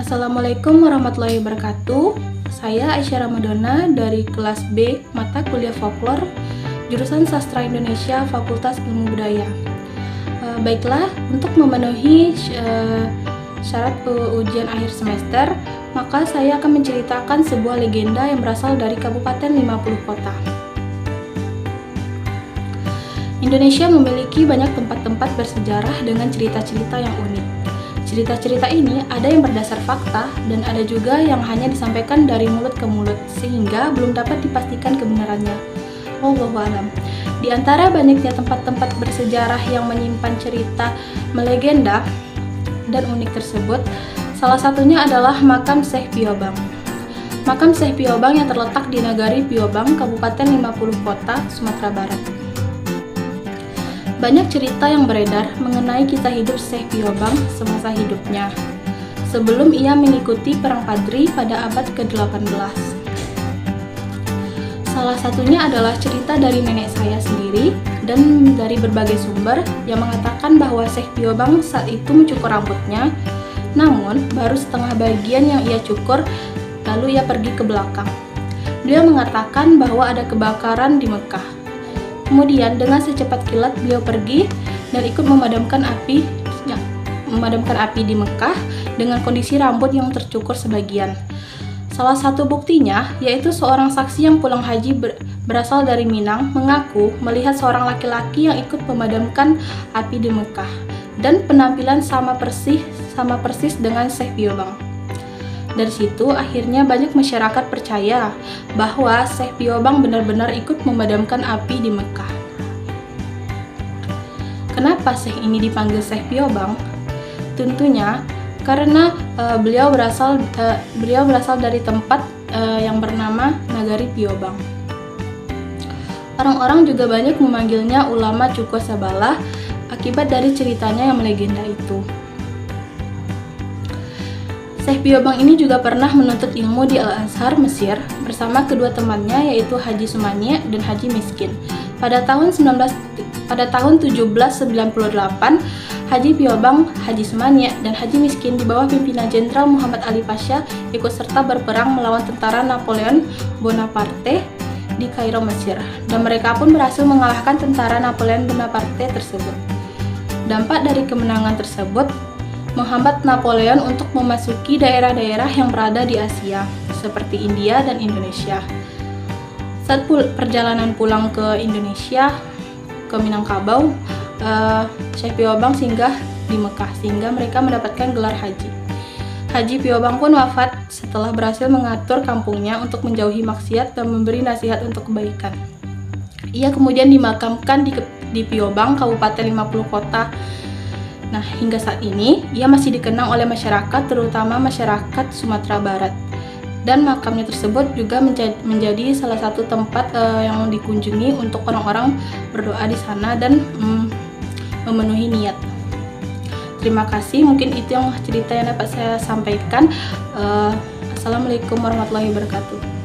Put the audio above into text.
Assalamualaikum warahmatullahi wabarakatuh. Saya Aisyah Ramadona dari kelas B mata kuliah folklore jurusan Sastra Indonesia Fakultas Ilmu Budaya. Baiklah, untuk memenuhi syarat ujian akhir semester, maka saya akan menceritakan sebuah legenda yang berasal dari Kabupaten 50 Kota. Indonesia memiliki banyak tempat-tempat bersejarah dengan cerita-cerita yang unik. Cerita-cerita ini ada yang berdasar fakta dan ada juga yang hanya disampaikan dari mulut ke mulut sehingga belum dapat dipastikan kebenarannya. Wallahu a'lam. Di antara banyaknya tempat-tempat bersejarah yang menyimpan cerita melegenda dan unik tersebut, salah satunya adalah makam Syekh Piobang. Makam Syekh Piobang yang terletak di Nagari Piobang, Kabupaten 50 Kota, Sumatera Barat. Banyak cerita yang beredar mengenai kisah hidup Syekh Piobang semasa hidupnya, sebelum ia mengikuti Perang Padri pada abad ke-18. Salah satunya adalah cerita dari nenek saya sendiri dan dari berbagai sumber yang mengatakan bahwa Syekh Piobang saat itu mencukur rambutnya, namun baru setengah bagian yang ia cukur, lalu ia pergi ke belakang. Beliau mengatakan bahwa ada kebakaran di Mekah. Kemudian dengan secepat kilat beliau pergi dan ikut memadamkan api di Mekah dengan kondisi rambut yang tercukur sebagian. Salah satu buktinya yaitu seorang saksi yang pulang haji berasal dari Minang mengaku melihat seorang laki-laki yang ikut memadamkan api di Mekah dan penampilan sama persis dengan Syekh Piobang. Dari situ akhirnya banyak masyarakat percaya bahwa Syekh Piobang benar-benar ikut memadamkan api di Mekah. Kenapa Syekh ini dipanggil Syekh Piobang? Tentunya karena beliau berasal dari tempat yang bernama Nagari Piobang. Orang-orang juga banyak memanggilnya ulama Cuko Sabala akibat dari ceritanya yang melegenda itu. Syekh Piobang ini juga pernah menuntut ilmu di Al-Azhar, Mesir bersama kedua temannya yaitu Haji Sumania dan Haji Miskin. Pada tahun 1798, Haji Piobang, Haji Sumania, dan Haji Miskin di bawah pimpinan Jenderal Muhammad Ali Pasha ikut serta berperang melawan tentara Napoleon Bonaparte di Kairo, Mesir, dan mereka pun berhasil mengalahkan tentara Napoleon Bonaparte tersebut. Dampak dari kemenangan tersebut menghambat Napoleon untuk memasuki daerah-daerah yang berada di Asia, seperti India dan Indonesia. Saat perjalanan pulang ke Indonesia, ke Minangkabau, Syekh Piobang singgah di Mekah, sehingga mereka mendapatkan gelar haji. Haji Piobang pun wafat setelah berhasil mengatur kampungnya untuk menjauhi maksiat dan memberi nasihat untuk kebaikan. Ia kemudian dimakamkan di Piobang, Kabupaten 50 Kota. Nah, hingga saat ini, ia masih dikenang oleh masyarakat, terutama masyarakat Sumatera Barat. Dan makamnya tersebut juga menjadi salah satu tempat yang dikunjungi untuk orang-orang berdoa di sana dan memenuhi niat. Terima kasih, mungkin itu yang cerita yang dapat saya sampaikan. Assalamualaikum warahmatullahi wabarakatuh.